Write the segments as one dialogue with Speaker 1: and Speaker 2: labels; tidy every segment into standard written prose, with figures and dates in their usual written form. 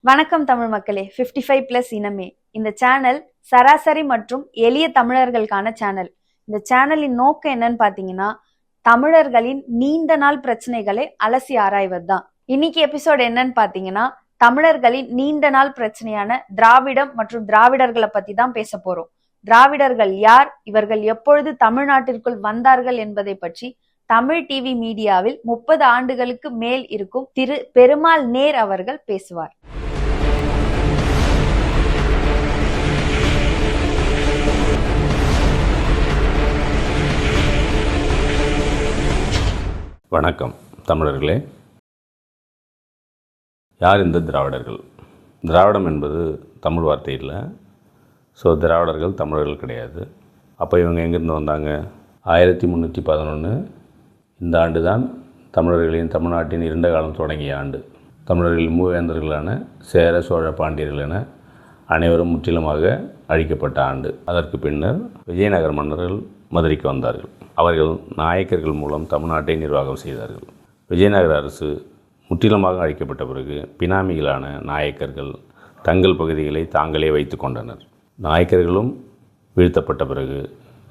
Speaker 1: வணக்கம் தமிழ் மக்களே. 55+ இனமே இந்த சேனல் சராசரி மற்றும் எளிய தமிழர்களுக்கான சேனல். இந்த சேனலின் நோக்கம் என்னன்னு பாத்தீங்கன்னா, தமிழர்களின் நீண்ட நாள் பிரச்சனைகளை அலசி ஆராய்வதுதான். இன்னைக்கு எபிசோட் என்னன்னு பாத்தீங்கன்னா, தமிழர்களின் நீண்ட நாள் பிரச்சனையான திராவிடம் மற்றும் திராவிடர்களை பத்தி தான் பேச போறோம். திராவிடர்கள் யார், இவர்கள் எப்பொழுது தமிழ்நாட்டிற்குள் வந்தார்கள் என்பதை பற்றி தமிழ் டிவி மீடியாவில் 30 ஆண்டுகளுக்கு மேல் இருக்கும் திரு பெருமாள் நேர் அவர்கள் பேசுவார்.
Speaker 2: வணக்கம் தமிழர்களே. யார் இந்த திராவிடர்கள்? திராவிடம் என்பது தமிழ் வார்த்தை இல்லை. ஸோ திராவிடர்கள் தமிழர்கள் கிடையாது. அப்போ இவங்க எங்கேருந்து வந்தாங்க? 1311 இந்த ஆண்டு தான் தமிழர்களின் தமிழ்நாட்டின் இருண்ட காலம் தொடங்கிய ஆண்டு. தமிழர்களின் மூவேந்தர்களான சேர சோழ பாண்டியர்கள் என அனைவரும் முற்றிலுமாக அழிக்கப்பட்ட ஆண்டு. அதற்கு பின்னர் விஜயநகர மன்னர்கள் மதுரைக்கு வந்தார்கள். அவர்கள் நாயக்கர்கள் மூலம் தமிழ்நாட்டை நிர்வாகம் செய்தார்கள். விஜயநகர அரசு முற்றிலுமாக அழிக்கப்பட்ட பிறகு பினாமிகளான நாயக்கர்கள் தங்கள் பகுதிகளை தாங்களே வைத்து கொண்டனர். நாயக்கர்களும் வீழ்த்தப்பட்ட பிறகு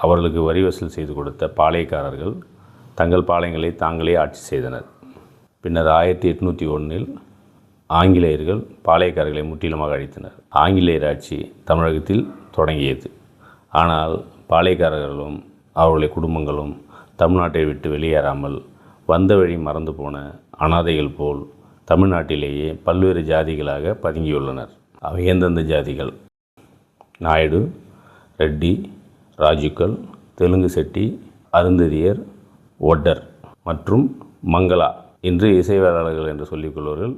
Speaker 2: அவர்களுக்கு வரி வசூல் செய்து கொடுத்த பாளையக்காரர்கள் தங்கள் பாளையங்களை தாங்களே ஆட்சி செய்தனர். பின்னர் 1801 ஆங்கிலேயர்கள் பாளையக்காரர்களை முற்றிலுமாக அழித்தனர். ஆங்கிலேயர் ஆட்சி தமிழகத்தில் தொடங்கியது. ஆனால் பாளையக்காரர்களும் அவர்களுடைய குடும்பங்களும் தமிழ்நாட்டை விட்டு வெளியேறாமல் வந்த வழி மறந்து போன அனாதைகள் போல் தமிழ்நாட்டிலேயே பல்வேறு ஜாதிகளாக பதுங்கியுள்ளனர். அவை எந்தெந்த ஜாதிகள்? நாயுடு, ரெட்டி, ராஜுக்கள், தெலுங்கு செட்டி, அருந்ததியர், ஒட்டர் மற்றும் மங்களா இன்று இசைவேளாளர்கள் என்று சொல்லிக்கொள்வர்கள்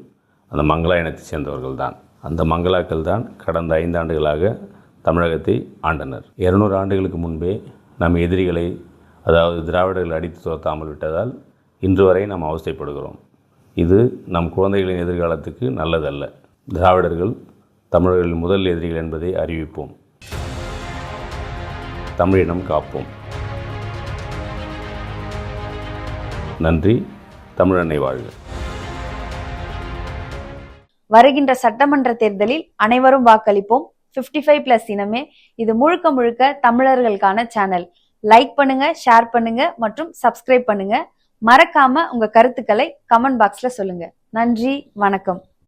Speaker 2: அந்த மங்களா இனத்தை சேர்ந்தவர்கள் தான். அந்த மங்களாக்கள் தான் கடந்த 5 ஆண்டுகளாக தமிழகத்தை ஆண்டனர். 200 ஆண்டுகளுக்கு முன்பே நம் எதிரிகளை, அதாவது திராவிடர்கள் அடித்து துரத்தாமல் விட்டதால் இன்று வரை நாம் அவஸ்தைப்படுகிறோம். இது நம் குழந்தைகளின் எதிர்காலத்துக்கு நல்லதல்ல. திராவிடர்கள் தமிழர்களின் முதல் எதிரிகள் என்பதை அறிவிப்போம். தமிழினம் காப்போம். நன்றி. தமிழன்னை வாழ்க.
Speaker 1: வருகின்ற சட்டமன்ற தேர்தலில் அனைவரும் வாக்களிப்போம். 55+ இனமே இது முழுக்க முழுக்க தமிழர்களுக்கான சேனல். லைக் பண்ணுங்க, ஷேர் பண்ணுங்க மற்றும் சப்ஸ்கிரைப் பண்ணுங்க. மறக்காம உங்க கருத்துக்களை கமெண்ட் பாக்ஸ்ல சொல்லுங்க. நன்றி, வணக்கம்.